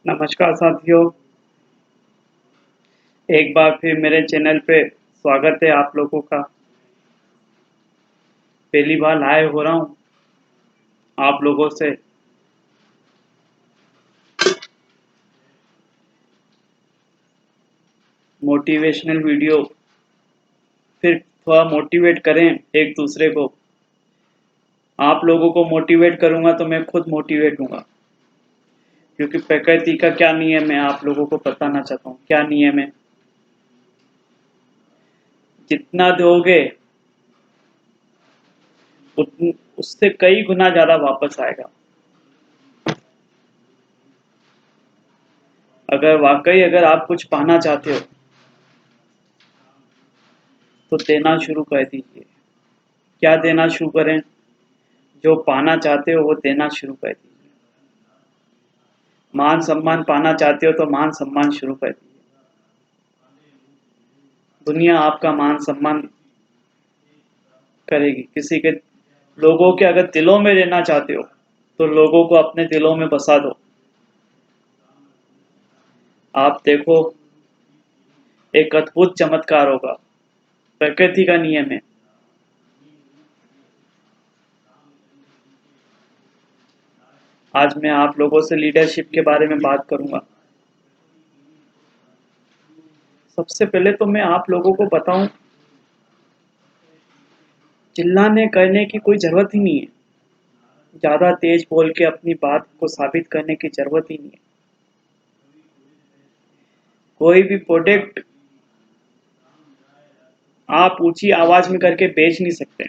नमस्कार साथियों, एक बार फिर मेरे चैनल पे स्वागत है आप लोगों का। पहली बार लाइव हो रहा हूँ आप लोगों से। मोटिवेशनल वीडियो, फिर थोड़ा मोटिवेट करें एक दूसरे को। आप लोगों को मोटिवेट करूँगा तो मैं खुद मोटिवेट हूँगा, क्योंकि प्रकृति का क्या नियम है आप लोगों को बताना चाहता हूँ। क्या नियम है? जितना दोगे उससे कई गुना ज़्यादा वापस आएगा। अगर आप कुछ पाना चाहते हो तो देना शुरू कर दीजिए। क्या देना शुरू करें? जो पाना चाहते हो वो देना शुरू कर दीजिए। मान सम्मान पाना चाहते हो तो मान सम्मान शुरू कर दीजिए। दुनिया आपका मान सम्मान करेगी। किसी के लोगों के अगर दिलों में रहना चाहते हो तो लोगों को अपने दिलों में बसा दो। आप देखो, एक अद्भुत चमत्कार होगा। प्रकृति का नियम है। आज मैं आप लोगों से लीडरशिप के बारे में बात करूंगा। सबसे पहले तो मैं आप लोगों को बताऊं, चिल्लाने करने की कोई ज़रूरत ही नहीं है। ज़्यादा तेज बोल के अपनी बात को साबित करने की ज़रूरत ही नहीं है। कोई भी प्रोडक्ट आप ऊंची आवाज़ में करके बेच नहीं सकते।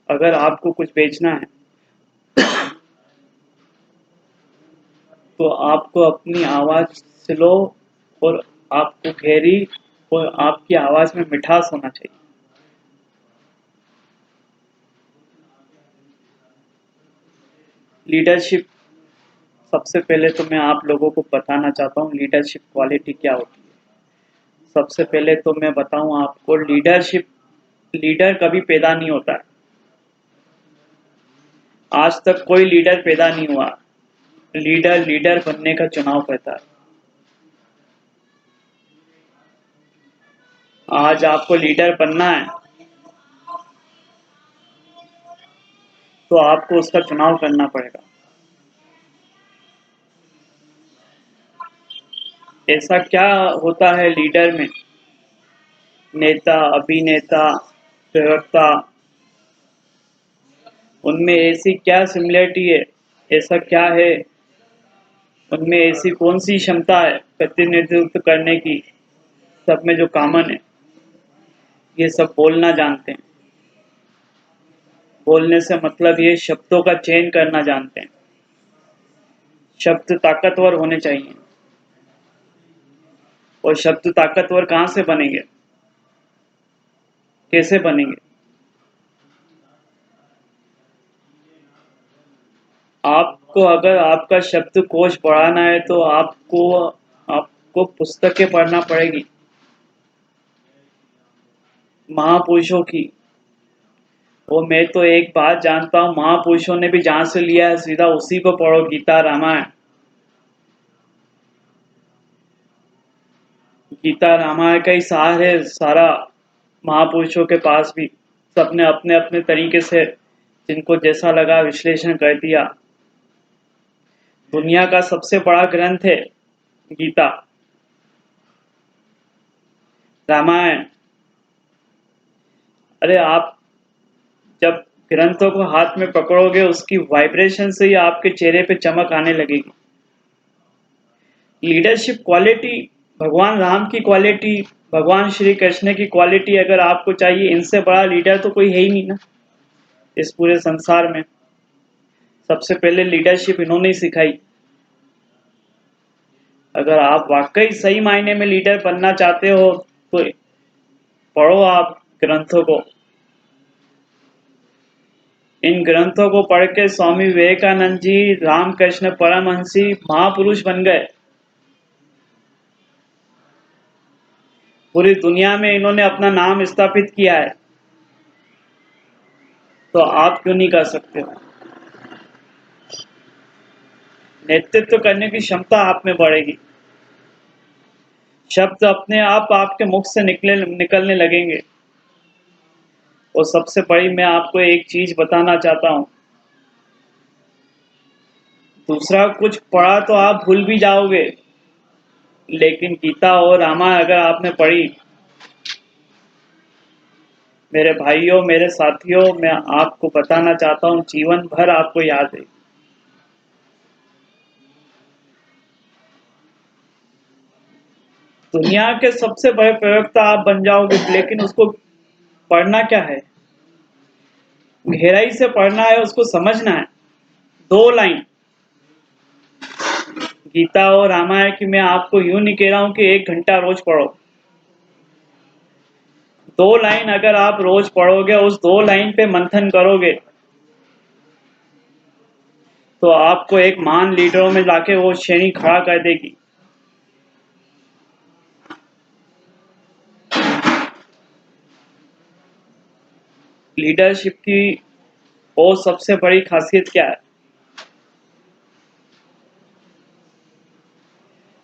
अगर आपको कुछ बेचना है तो आपको अपनी आवाज़ स्लो और आपको गहरी और आपकी आवाज़ में मिठास होना चाहिए। लीडरशिप, सबसे पहले तो मैं आप लोगों को बताना चाहता हूँ लीडरशिप क्वालिटी क्या होती है। सबसे पहले तो मैं बताऊँ आपको, लीडर कभी पैदा नहीं होता है। आज तक कोई लीडर पैदा नहीं हुआ। लीडर बनने का चुनाव करता है। आज आपको लीडर बनना है तो आपको उसका चुनाव करना पड़ेगा। ऐसा क्या होता है लीडर में? नेता, अभिनेता, प्रवक्ता, उनमें ऐसी क्या सिमिलरिटी है? ऐसा क्या है उनमें? ऐसी कौन सी क्षमता है प्रतिनिधित्व करने की? सब में जो कॉमन है, ये सब बोलना जानते हैं। बोलने से मतलब ये शब्दों का चयन करना जानते हैं। शब्द ताकतवर होने चाहिए। और शब्द ताकतवर कहाँ से बनेंगे? कैसे बनेंगे? आपको अगर आपका शब्दकोश बढ़ाना है तो आपको पुस्तकें पढ़ना पड़ेगी महापुरुषों की। और मैं तो एक बात जानता हूँ, महापुरुषों ने भी जहाँ से लिया है सीधा उसी को पढ़ो, गीता रामायण। गीता रामायण का ही सार है सारा। महापुरुषों के पास भी सबने अपने अपने तरीके से जिनको जैसा लगा विश्लेषण कर दिया। दुनिया का सबसे बड़ा ग्रंथ है गीता, रामायण। अरे आप जब ग्रंथों को हाथ में पकड़ोगे उसकी वाइब्रेशन से ही आपके चेहरे पे चमक आने लगेगी। लीडरशिप क्वालिटी, भगवान राम की क्वालिटी, भगवान श्री कृष्ण की क्वालिटी अगर आपको चाहिए, इनसे बड़ा लीडर तो कोई है ही नहीं ना इस पूरे संसार में। सबसे पहले लीडरशिप इन्होंने ही सिखाई। अगर आप वाकई सही मायने में लीडर बनना चाहते हो तो पढ़ो आप ग्रंथों को। इन ग्रंथों को पढ़ के स्वामी विवेकानंद जी, रामकृष्ण परमहंसी महापुरुष बन गए। पूरी दुनिया में इन्होंने अपना नाम स्थापित किया है, तो आप क्यों नहीं कर सकते हो? नेतृत्व करने की क्षमता आप में बढ़ेगी। शब्द अपने आप आपके मुख से निकलने लगेंगे। और सबसे बड़ी मैं आपको एक चीज बताना चाहता हूँ, दूसरा कुछ पढ़ा तो आप भूल भी जाओगे, लेकिन गीता और रामायण अगर आपने पढ़ी, मेरे भाइयों, मेरे साथियों, मैं आपको बताना चाहता हूँ जीवन भर आपको याद है। दुनिया के सबसे बड़े प्रवक्ता आप बन जाओगे, लेकिन उसको पढ़ना क्या है, गहराई से पढ़ना है, उसको समझना है। 2 लाइन गीता और रामायण की मैं आपको यूं नहीं कह रहा हूं कि 1 घंटा रोज पढ़ो। 2 लाइन अगर आप रोज पढ़ोगे, उस 2 लाइन पे मंथन करोगे, तो आपको एक महान लीडरों में लाके वो श्रेणी खड़ा कर देगी। लीडरशिप की वो सबसे बड़ी खासियत क्या है?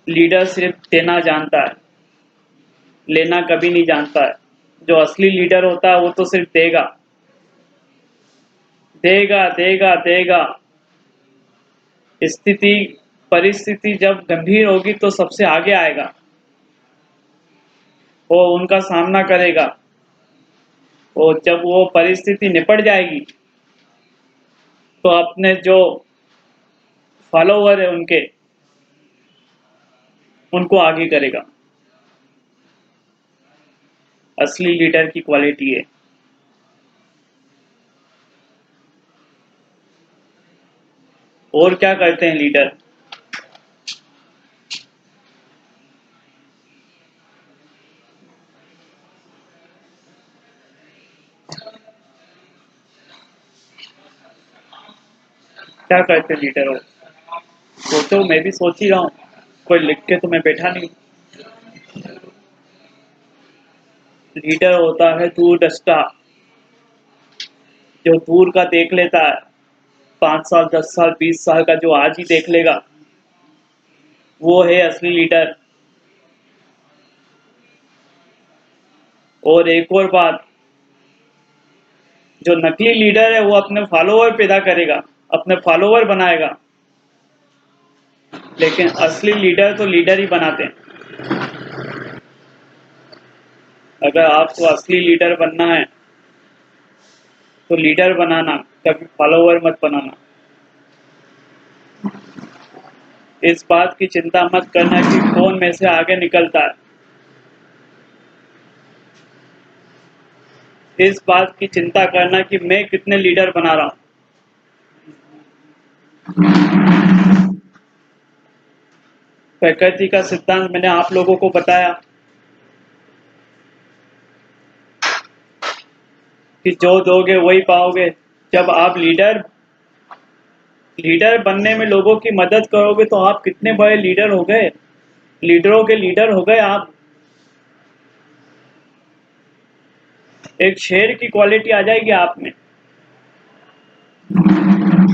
लीडर सिर्फ देना जानता है, लेना कभी नहीं जानता है। जो असली लीडर होता है वो तो सिर्फ देगा, देगा, देगा, देगा। स्थिति परिस्थिति जब गंभीर होगी तो सबसे आगे आएगा, वो उनका सामना करेगा। और जब वो परिस्थिति निपट जाएगी, तो अपने जो फॉलोवर है उनको आगे करेगा। असली लीडर की क्वालिटी है। और क्या करते हैं लीडर? क्या करते हैं लीडर? हो सोचो, मैं भी सोच ही रहा हूँ, कोई लिख के तो मैं बैठा नहीं। लीडर होता है दूरदृष्टा, जो दूर का देख लेता है। 5 साल, 10 साल, 20 साल का जो आज ही देख लेगा, वो है असली लीडर। और एक और बात, जो नकली लीडर है वो अपने फॉलोवर पैदा करेगा, अपने फॉलोवर बनाएगा, लेकिन असली लीडर तो लीडर ही बनाते हैं। अगर आपको असली लीडर बनना है तो लीडर बनाना, कभी फॉलोवर मत बनाना। इस बात की चिंता मत करना कि कौन में से आगे निकलता है। इस बात की चिंता करना कि मैं कितने लीडर बना रहा हूं। प्रकृति का सिद्धांत मैंने आप लोगों को बताया कि जो दोगे वही पाओगे। जब आप लीडर बनने में लोगों की मदद करोगे, तो आप कितने बड़े लीडर हो गए, लीडरों के लीडर हो गए आप। एक शेर की क्वालिटी आ जाएगी आप में।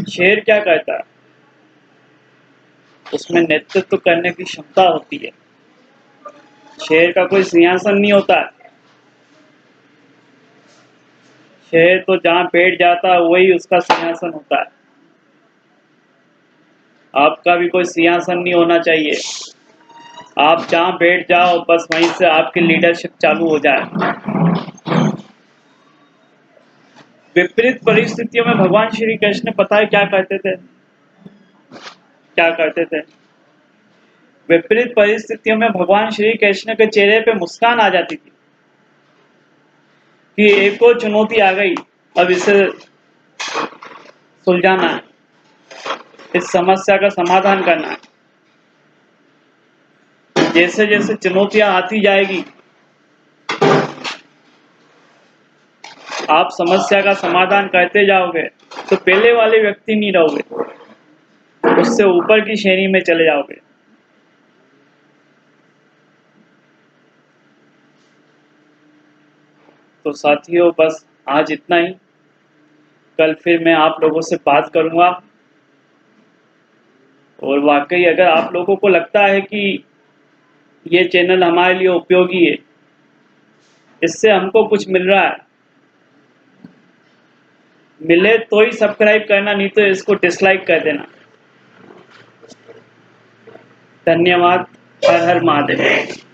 शेर क्या करता है? उसमें नेतृत्व करने की क्षमता होती है। शेर का कोई सिंहासन नहीं होता है। शेर तो जहां बैठ जाता है वही उसका सिंहासन होता है। आपका भी कोई सिंहासन नहीं होना चाहिए। आप जहां बैठ जाओ, बस वहीं से आपकी लीडरशिप चालू हो जाए। विपरीत परिस्थितियों में भगवान श्री कृष्ण पता है क्या करते थे? क्या करते थे? विपरीत परिस्थितियों में भगवान श्री कृष्ण के चेहरे पे मुस्कान आ जाती थी कि एक और चुनौती आ गई, अब इसे सुलझाना है, इस समस्या का समाधान करना है। जैसे जैसे चुनौतियां आती जाएगी, आप समस्या का समाधान करते जाओगे, तो पहले वाले व्यक्ति नहीं रहोगे, उससे ऊपर की श्रेणी में चले जाओगे। तो साथियों, बस आज इतना ही। कल फिर मैं आप लोगों से बात करूंगा। और वाकई अगर आप लोगों को लगता है कि ये चैनल हमारे लिए उपयोगी है, इससे हमको कुछ मिल रहा है, मिले तो ही सब्सक्राइब करना, नहीं तो इसको डिसलाइक कर देना। धन्यवाद। हर हर महादेव।